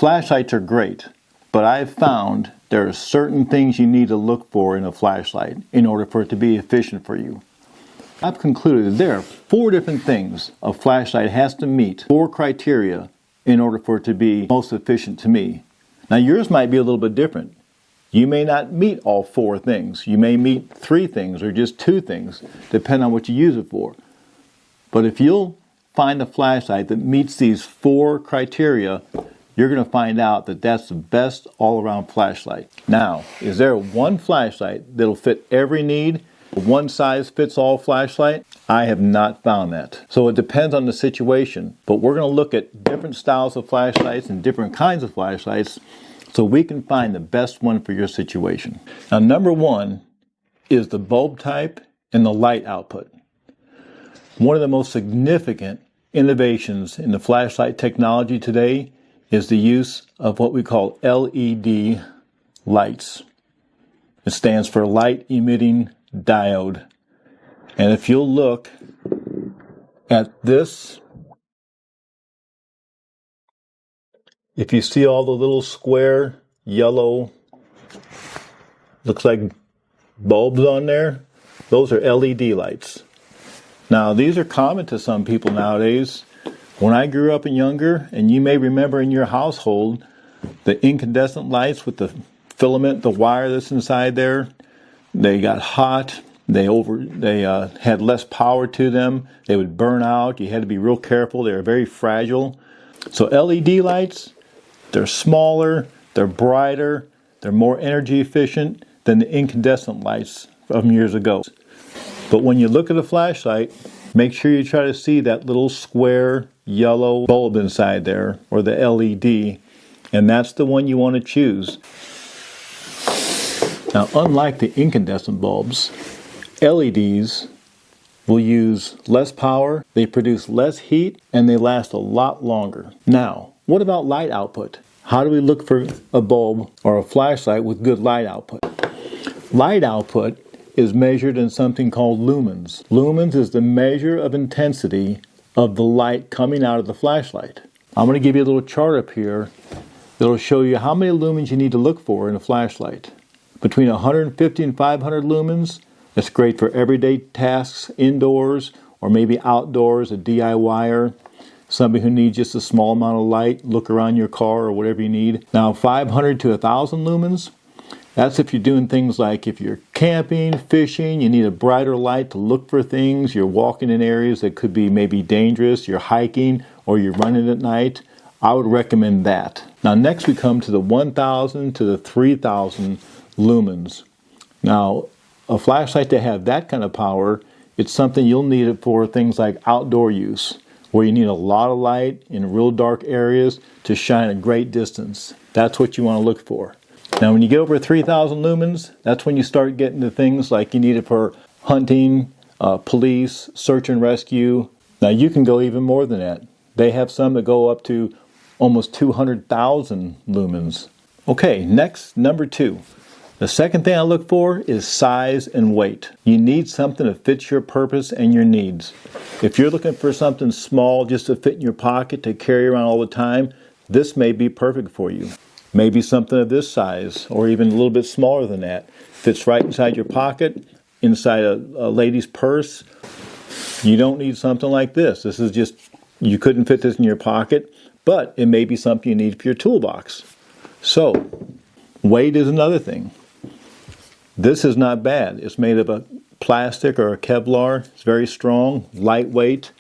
Flashlights are great, but I've found there are certain things you need to look for in a flashlight in order for it to be efficient for you. I've concluded that there are 4 different things a flashlight has to meet, 4 criteria in order for it to be most efficient to me. Now yours might be a little bit different. You may not meet all 4 things. You may meet 3 things or just 2 things, depending on what you use it for. But if you'll find a flashlight that meets these 4 criteria, you're going to find out that that's the best all-around flashlight. Now, is there one flashlight that'll fit every need? A one-size-fits-all flashlight? I have not found that. So it depends on the situation. But we're going to look at different styles of flashlights and different kinds of flashlights so we can find the best one for your situation. Now, number 1 is the bulb type and the light output. One of the most significant innovations in the flashlight technology today is the use of what we call LED lights. It stands for light emitting diode. And if you'll look at this, if you see all the little square yellow, looks like bulbs on there, those are LED lights. Now these are common to some people nowadays. When I grew up and younger, and you may remember in your household, the incandescent lights with the filament, the wire that's inside there, they got hot, they had less power to them, they would burn out, you had to be real careful, they were very fragile. So LED lights, they're smaller, they're brighter, they're more energy efficient than the incandescent lights from years ago. But when you look at a flashlight, make sure you try to see that little square yellow bulb inside there, or the LED, and that's the one you want to choose. Now, unlike the incandescent bulbs, LEDs will use less power, they produce less heat, and they last a lot longer. Now, what about light output? How do we look for a bulb or a flashlight with good light output? Light output is measured in something called lumens. Lumens is the measure of intensity of the light coming out of the flashlight. I'm going to give you a little chart up here that'll show you how many lumens you need to look for in a flashlight. Between 150 and 500 lumens, that's great for everyday tasks indoors or maybe outdoors, a DIYer, somebody who needs just a small amount of light, look around your car or whatever you need. Now 500 to 1,000 lumens, that's if you're doing things like if you're camping, fishing, you need a brighter light to look for things, you're walking in areas that could be maybe dangerous, you're hiking or you're running at night, I would recommend that. Now next we come to the 1,000 to the 3,000 lumens. Now a flashlight to have that kind of power, it's something you'll need it for things like outdoor use, where you need a lot of light in real dark areas to shine a great distance. That's what you want to look for. Now when you get over 3,000 lumens, that's when you start getting to things like you need it for hunting, police, search and rescue. Now you can go even more than that. They have some that go up to almost 200,000 lumens. Okay, next, number 2. The second thing I look for is size and weight. You need something that fits your purpose and your needs. If you're looking for something small just to fit in your pocket to carry around all the time, this may be perfect for you. Maybe something of this size, or even a little bit smaller than that. Fits right inside your pocket, inside a lady's purse. You don't need something like this. This is just, you couldn't fit this in your pocket, but it may be something you need for your toolbox. So, weight is another thing. This is not bad. It's made of a plastic or a Kevlar. It's very strong, lightweight.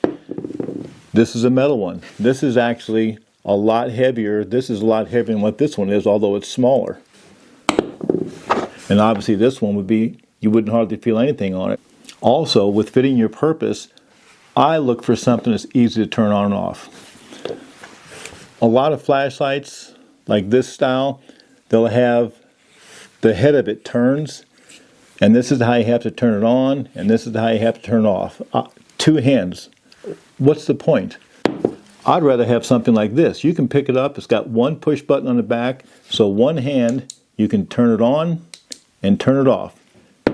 This is a metal one. This is actually a lot heavier. This is a lot heavier than what this one is, although it's smaller. And obviously this one would be, you wouldn't hardly feel anything on it. Also, with fitting your purpose, I look for something that's easy to turn on and off. A lot of flashlights, like this style, they'll have the head of it turns, and this is how you have to turn it on, and this is how you have to turn it off. 2 hands. What's the point? I'd rather have something like this. You can pick it up. It's got one push button on the back, so one hand you can turn it on and turn it off.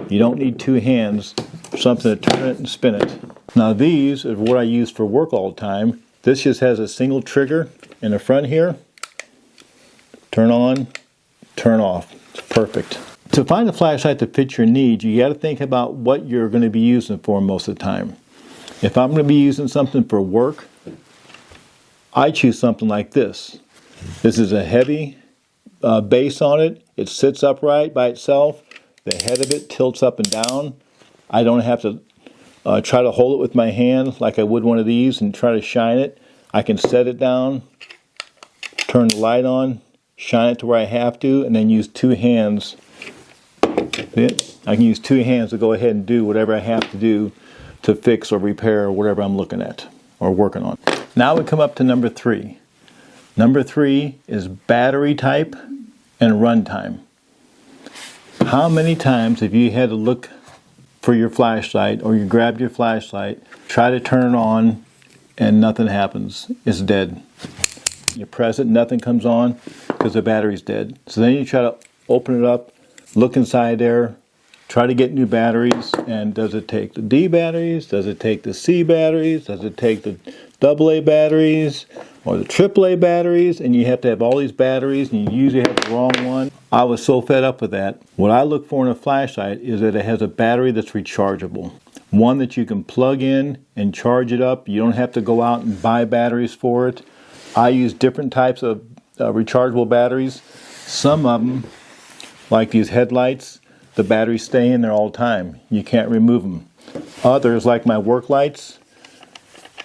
You don't need 2 hands for something to turn it and spin it. Now these are what I use for work all the time. This just has a single trigger in the front here, turn on, turn off. It's perfect. To find a flashlight that fits your needs, you got to think about what you're going to be using for most of the time. If I'm going to be using something for work, I choose something like this. This is a heavy base on it. It sits upright by itself. The head of it tilts up and down. I don't have to try to hold it with my hand like I would one of these and try to shine it. I can set it down, turn the light on, shine it to where I have to, and then use two hands. I can use two hands to go ahead and do whatever I have to do to fix or repair whatever I'm looking at or working on. Now we come up to number 3. Number 3 is battery type and run time. How many times have you had to look for your flashlight, or you grabbed your flashlight, try to turn it on, and nothing happens? It's dead. You press it, nothing comes on because the battery's dead. So then you try to open it up, look inside there, try to get new batteries, and does it take the D batteries? Does it take the C batteries? Does it take the AA batteries or the AAA batteries? And you have to have all these batteries, and you usually have the wrong one. I was so fed up with that. What I look for in a flashlight is that it has a battery that's rechargeable. One that you can plug in and charge it up. You don't have to go out and buy batteries for it. I use different types of rechargeable batteries. Some of them, like these headlights, the batteries stay in there all the time. You can't remove them. Others, like my Worklights,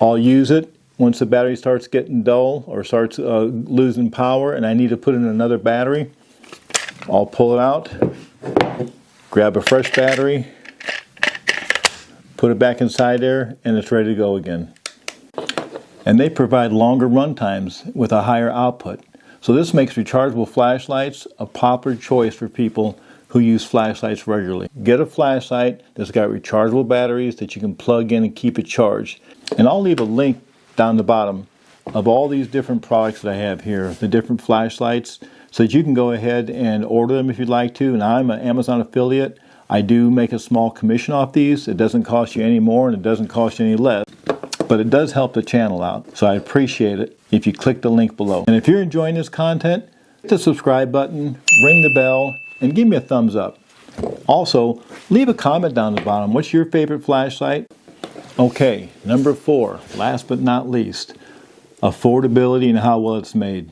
I'll use it once the battery starts getting dull or starts losing power and I need to put in another battery. I'll pull it out, grab a fresh battery, put it back inside there, and it's ready to go again. And they provide longer run times with a higher output. So this makes rechargeable flashlights a popular choice for people who use flashlights regularly. Get a flashlight that's got rechargeable batteries that you can plug in and keep it charged. And I'll leave a link down the bottom of all these different products that I have here, the different flashlights, so that you can go ahead and order them if you'd like to. And I'm an Amazon affiliate. I do make a small commission off these. It doesn't cost you any more and it doesn't cost you any less, but it does help the channel out. So I appreciate it if you click the link below. And if you're enjoying this content, hit the subscribe button, ring the bell, and give me a thumbs up. Also, leave a comment down the bottom. What's your favorite flashlight? Okay, number 4, last but not least, affordability and how well it's made.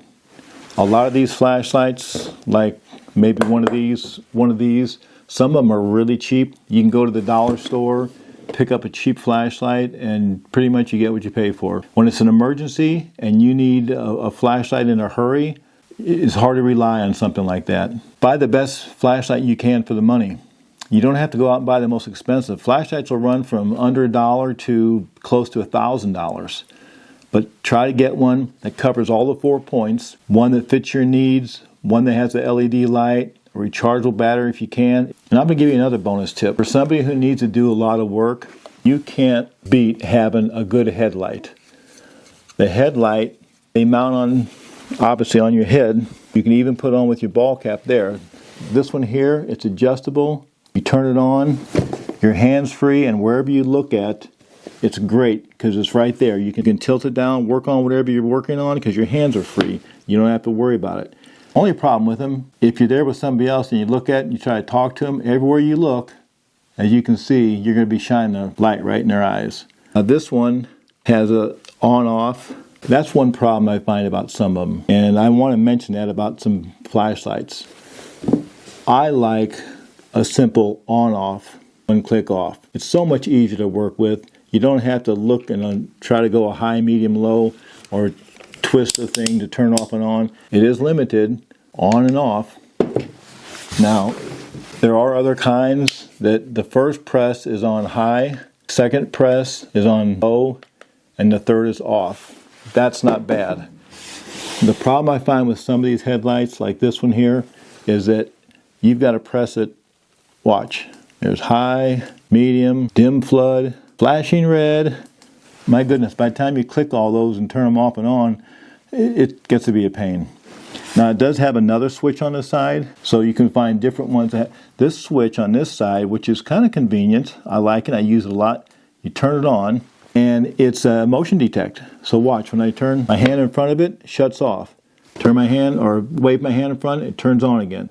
A lot of these flashlights, like maybe one of these, some of them are really cheap. You can go to the dollar store, pick up a cheap flashlight, and pretty much you get what you pay for. When it's an emergency and you need a flashlight in a hurry, it's hard to rely on something like that. Buy the best flashlight you can for the money. You don't have to go out and buy the most expensive. Flashlights will run from under $1 to close to $1,000. But try to get one that covers all the 4 points, one that fits your needs, one that has a LED light, a rechargeable battery if you can. And I'm going to give you another bonus tip. For somebody who needs to do a lot of work, you can't beat having a good headlight. The headlight, they mount on, obviously on your head. You can even put on with your ball cap there. This one here, it's adjustable. You turn it on, your hand's free, and wherever you look at, it's great because it's right there. You can tilt it down, work on whatever you're working on because your hands are free. You don't have to worry about it. Only problem with them, if you're there with somebody else and you look at it and you try to talk to them, everywhere you look, as you can see, you're going to be shining a light right in their eyes. Now this one has a on-off. That's one problem I find about some of them. And I want to mention that about some flashlights. I like a simple on-off, one-click off. It's so much easier to work with. You don't have to look and try to go a high, medium, low, or twist the thing to turn off and on. It is limited, on and off. Now, there are other kinds that the first press is on high, second press is on low, and the third is off. That's not bad. The problem I find with some of these headlights, like this one here, is that you've got to press it. Watch. There's high, medium, dim flood, flashing red. My goodness, by the time you click all those and turn them off and on, it gets to be a pain. Now it does have another switch on the side, so you can find different ones. This switch on this side, which is kind of convenient. I like it. I use it a lot. You turn it on, and it's a motion detect. So watch, when I turn my hand in front of it, it shuts off. turn my hand or wave my hand in front, it turns on again.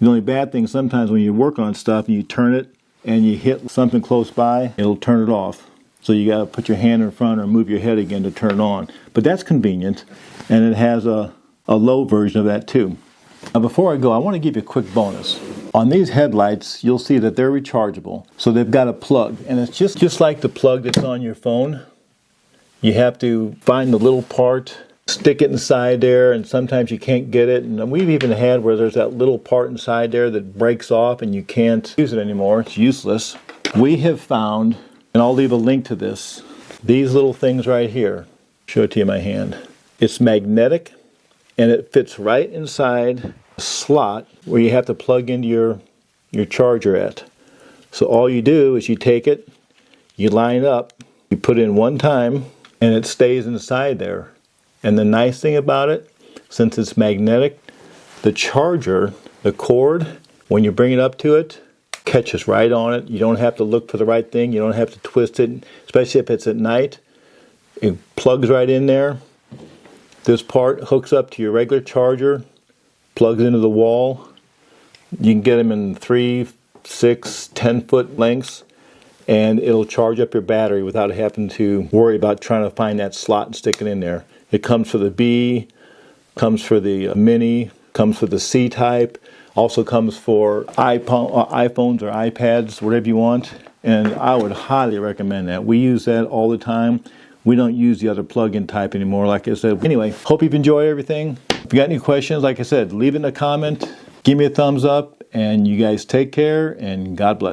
The only bad thing sometimes when you work on stuff and you turn it and you hit something close by, it'll turn it off. So you got to put your hand in front or move your head again to turn it on. But that's convenient, and it has a low version of that too. Now before I go, I want to give you a quick bonus. On these headlights, you'll see that they're rechargeable. So they've got a plug, and it's just like the plug that's on your phone. You have to find the little part, stick it inside there, and sometimes you can't get it. And we've even had where there's that little part inside there that breaks off and you can't use it anymore. It's useless. We have found, and I'll leave a link to this, these little things right here. Show it to you in my hand. It's magnetic, and it fits right inside a slot where you have to plug into your charger at. So all you do is you take it, you line up, you put it in one time, and it stays inside there. And the nice thing about it, since it's magnetic, the charger, the cord, when you bring it up to it, catches right on it. You don't have to look for the right thing. You don't have to twist it, especially if it's at night. It plugs right in there. This part hooks up to your regular charger, plugs into the wall. You can get them in 3, 6, 10-foot lengths, and it'll charge up your battery without having to worry about trying to find that slot and stick it in there. It comes for the B, comes for the Mini, comes for the C-type, also comes for iPhones or iPads, whatever you want, and I would highly recommend that. We use that all the time. We don't use the other plug-in type anymore, like I said. Anyway, hope you've enjoyed everything. If you got any questions, like I said, leave it in a comment, give me a thumbs up, and you guys take care, and God bless.